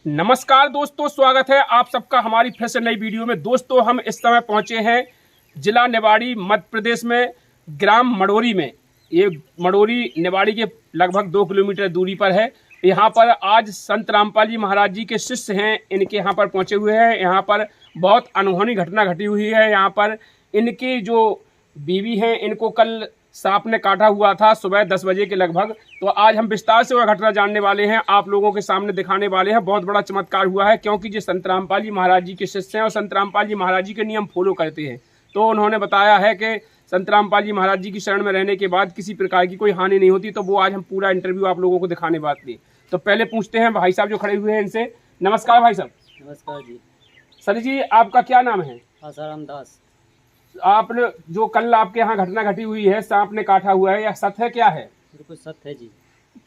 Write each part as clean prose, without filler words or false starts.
नमस्कार दोस्तों, स्वागत है आप सबका हमारी फिर से नई वीडियो में। दोस्तों, हम इस समय पहुंचे हैं जिला निवाड़ी मध्य प्रदेश में, ग्राम मड़ोरी में। ये मड़ोरी निवाड़ी के लगभग 2 किलोमीटर दूरी पर है। यहाँ पर आज संत रामपाल जी महाराज जी के शिष्य हैं, इनके यहाँ पर पहुंचे हुए हैं। यहाँ पर बहुत अनहोनी घटना घटी हुई है। यहाँ पर इनकी जो बीवी हैं, इनको कल सांप ने काटा हुआ था सुबह 10 बजे के लगभग। तो आज हम विस्तार से वह घटना जानने वाले हैं, आप लोगों के सामने दिखाने वाले हैं। बहुत बड़ा चमत्कार हुआ है, क्योंकि जो संत रामपाल जी महाराज जी के शिष्य हैं और संत रामपाल जी महाराज जी के नियम फॉलो करते हैं। तो उन्होंने बताया है कि संत रामपाल जी महाराज जी की शरण में रहने के बाद किसी प्रकार की कोई हानि नहीं होती। तो वो आज हम पूरा इंटरव्यू आप लोगों को दिखाने वाले हैं। तो पहले पूछते हैं भाई साहब जो खड़े हुए हैं इनसे। नमस्कार भाई साहब। नमस्कार जी। सर जी, आपका क्या नाम है? आसाराम दास। आपने जो कल आपके यहाँ घटना घटी हुई है, सांप ने काटा हुआ है, यह सत्य है क्या है? बिल्कुल सत्य है जी।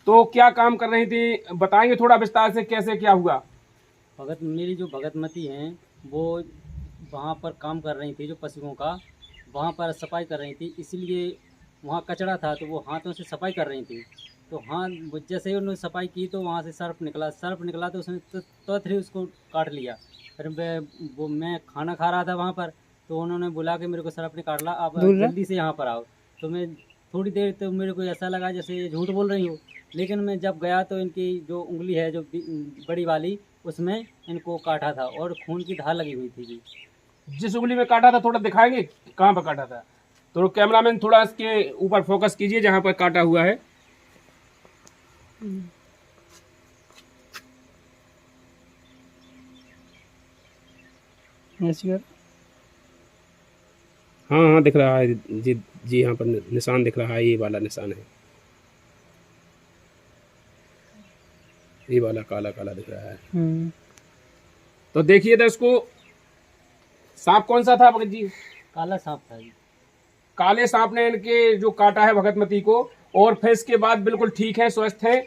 तो क्या काम कर रही थी, बताएंगे थोड़ा विस्तार से, कैसे क्या हुआ? मेरी जो भगतमती हैं वो वहाँ पर काम कर रही थी, जो पशुओं का वहाँ पर सफाई कर रही थी। इसीलिए वहाँ कचरा था तो वो हाथों से सफाई कर रही थी। तो हाथ जैसे ही उन्होंने सफाई की तो वहाँ से सर्फ निकला तो उसने तुरंत ही उसको काट लिया। फिर मैं खाना खा रहा था वहाँ पर, तो उन्होंने बोला कि मेरे को सर्फ ने काट ला, आप जल्दी से यहाँ पर आओ। तो मैं थोड़ी देर तो मेरे को ऐसा लगा जैसे ये झूठ बोल रही हो, लेकिन मैं जब गया तो इनकी जो उंगली है जो बड़ी वाली, उसमें इनको काटा था और खून की धार लगी हुई थी जी। जिस उंगली में काटा था थोड़ा दिखाएंगे कहाँ पर काटा था? तो कैमरामैन थोड़ा इसके ऊपर फोकस कीजिए जहाँ पर काटा हुआ है। हाँ हाँ, दिख रहा है जी जी, यहाँ पर निशान दिख रहा है, ये वाला निशान है, ये वाला काला काला दिख रहा है। तो देखिए दोस्तों, सांप कौन सा था भगत जी? काला सांप था जी। काले सांप ने इनके जो काटा है भगतमती को, और फिर इसके बाद बिल्कुल ठीक है, स्वस्थ है।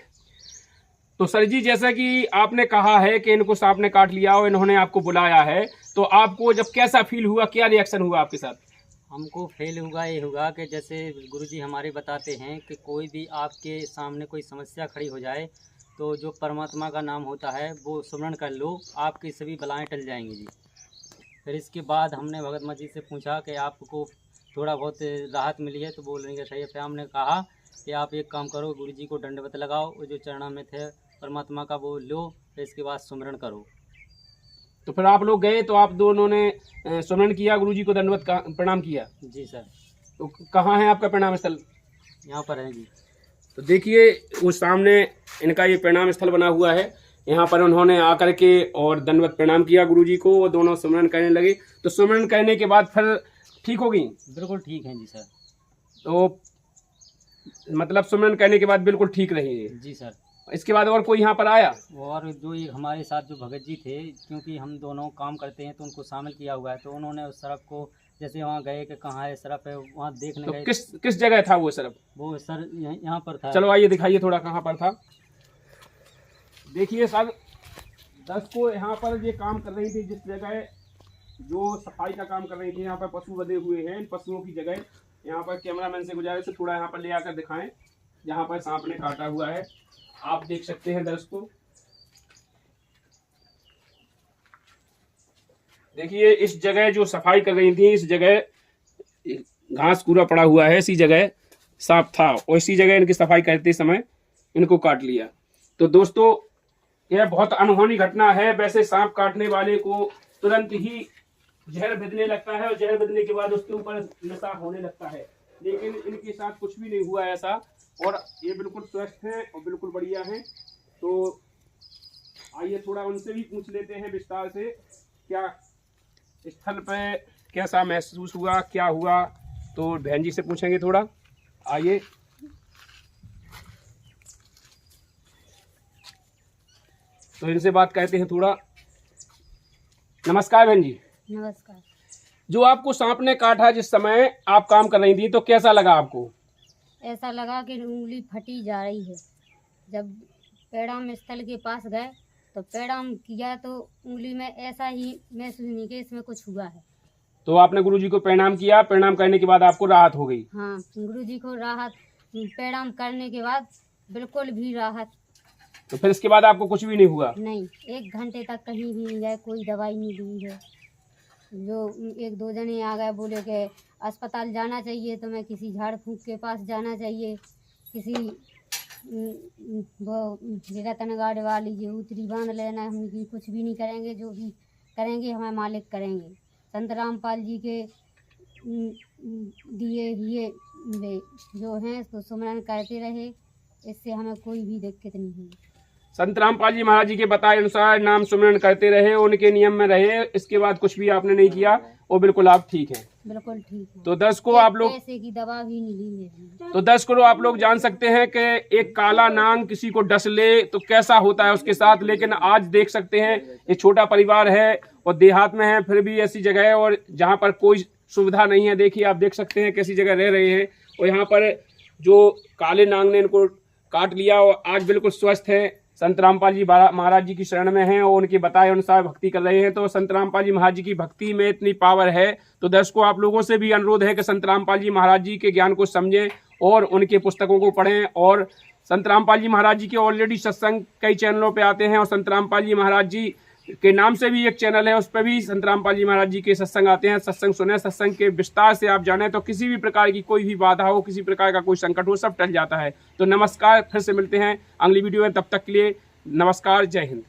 तो सर जी, जैसा कि आपने कहा है कि इनको सांप ने काट लिया और इन्होंने आपको बुलाया है, तो आपको जब कैसा फील हुआ, क्या रिएक्शन हुआ आपके साथ? हमको फेल होगा ये होगा कि जैसे गुरुजी हमारे बताते हैं कि कोई भी आपके सामने कोई समस्या खड़ी हो जाए तो जो परमात्मा का नाम होता है वो सुमरण कर लो, आपकी सभी बलाएं टल जाएंगी जी। फिर इसके बाद हमने भगत मत जी से पूछा कि आपको थोड़ा बहुत राहत मिली है, तो बोल रही है सही है। फिर हमने कहा कि आप एक काम करो, गुरुजी को दंडवत लगाओ, वो जो चरणों में थे परमात्मा का वो लो, फिर इसके बाद सुमरण करो। तो फिर आप लोग गए तो आप दोनों ने सुमरण किया, गुरुजी को दंडवत प्रणाम किया? जी सर। तो कहाँ है आपका प्रणाम स्थल? यहाँ पर है जी। तो देखिए, उस सामने इनका ये प्रणाम स्थल बना हुआ है। यहाँ पर उन्होंने आकर के और दंडवत प्रणाम किया गुरुजी को, वो दोनों सुमरण करने लगे। तो सुमरण करने के बाद फिर ठीक हो गई? बिल्कुल ठीक है जी सर। तो मतलब सुमरण करने के बाद बिल्कुल ठीक रही है? जी सर। इसके बाद और कोई यहाँ पर आया? और जो ये हमारे साथ जो भगत जी थे, क्योंकि हम दोनों काम करते हैं तो उनको शामिल किया हुआ है, तो उन्होंने उस सरफ को जैसे वहाँ गए कि कहाँ है सरफ है, वहाँ देखने तो गए। किस जगह था वो सरफ? वो सर यहाँ पर था। चलो आइए दिखाइए थोड़ा कहाँ पर था। देखिए सर, 10 को यहाँ पर ये काम कर रही थी, जिस जगह जो सफाई का काम कर रही थी, यहाँ पर पशु बंधे हुए हैं। इन पशुओं की जगह यहाँ पर कैमरामैन से गुजारिश है थोड़ा यहाँ पर ले आकर दिखाएं, जहाँ पर सांप ने काटा हुआ है। आप देख सकते हैं दर्शकों, देखिए इस जगह जो सफाई कर रही थी, इस जगह घास कूड़ा पड़ा हुआ है, इसी जगह सांप था और इसी जगह इनकी सफाई करते समय इनको काट लिया। तो दोस्तों, यह बहुत अनहोनी घटना है। वैसे सांप काटने वाले को तुरंत ही जहर बिदने लगता है और जहर बिदने के बाद उसके ऊपर नशा होने लगता है, लेकिन इनके साथ कुछ भी नहीं हुआ ऐसा, और ये बिल्कुल स्वस्थ हैं और बिल्कुल बढ़िया हैं। तो आइए थोड़ा उनसे भी पूछ लेते हैं विस्तार से, क्या स्थल पे कैसा महसूस हुआ, क्या हुआ, तो बहन जी से पूछेंगे थोड़ा। आइए। तो इनसे बात करते हैं थोड़ा। नमस्कार बहन जी। नमस्कार। जो आपको सांप ने काटा, जिस समय आप काम कर रही थी, तो कैसा लगा आपको? ऐसा लगा कि उंगली फटी जा रही है। जब पैराम स्थल के पास गए तो पैराम किया तो उंगली में ऐसा ही महसूस नहीं कि इसमें कुछ हुआ है। तो आपने गुरुजी को प्रणाम किया, प्रणाम करने के बाद आपको राहत हो गई? हाँ, गुरुजी को राहत, प्रणाम करने के बाद बिल्कुल भी राहत तो फिर इसके बाद आपको कुछ भी नहीं हुआ? नहीं, 1 घंटे तक कहीं भी नहीं गए, कोई दवाई नहीं दी है। जो 1-2 जने आ गए, बोले कि अस्पताल जाना चाहिए, तो मैं किसी झाड़ फूँक के पास जाना चाहिए, किसी वो रतन गार्ड वाली जो उतरी बांध लेना, हम की कुछ भी नहीं करेंगे, जो भी करेंगे हमारे मालिक करेंगे। संत रामपाल जी के दिए हुए वे जो हैं तो सुमरन करते रहे, इससे हमें कोई भी दिक्कत नहीं हुई। संत रामपाल जी महाराज जी के बताए अनुसार नाम सुमरन करते रहे, उनके नियम में रहे, इसके बाद कुछ भी आपने नहीं किया और बिल्कुल आप ठीक हैं। बिल्कुल ठीक है। तो दर्शकों आप लोग पैसे की दवा भी नहीं ली है। तो दर्शकों आप लोग जान सकते हैं कि एक काला नाग किसी को डस ले तो कैसा होता है उसके साथ, लेकिन आज देख सकते हैं ये छोटा परिवार है और देहात में है, फिर भी ऐसी जगह है और जहाँ पर कोई सुविधा नहीं है। देखिए आप देख सकते हैं कैसी जगह रह रहे हैं और यहाँ पर जो काले नाग ने इनको काट लिया और आज बिल्कुल स्वस्थ है। संत रामपाल जी महाराज जी की शरण में हैं और उनके बताए अनुसार भक्ति कर रहे हैं। तो संत रामपाल जी महाराज जी की भक्ति में इतनी पावर है, तो दर्शकों आप लोगों से भी अनुरोध है कि संत रामपाल जी महाराज जी के ज्ञान को समझें और उनके पुस्तकों को पढ़ें। और संत रामपाल जी महाराज जी के ऑलरेडी सत्संग कई चैनलों पे आते हैं और संत रामपाल जी महाराज जी के नाम से भी एक चैनल है, उस पर भी संत रामपाल जी महाराज जी के सत्संग आते हैं। सत्संग सुने, सत्संग के विस्तार से आप जाने, तो किसी भी प्रकार की कोई भी बाधा हो, किसी प्रकार का कोई संकट हो, सब टल जाता है। तो नमस्कार, फिर से मिलते हैं अगली वीडियो में, तब तक के लिए नमस्कार, जय हिंद।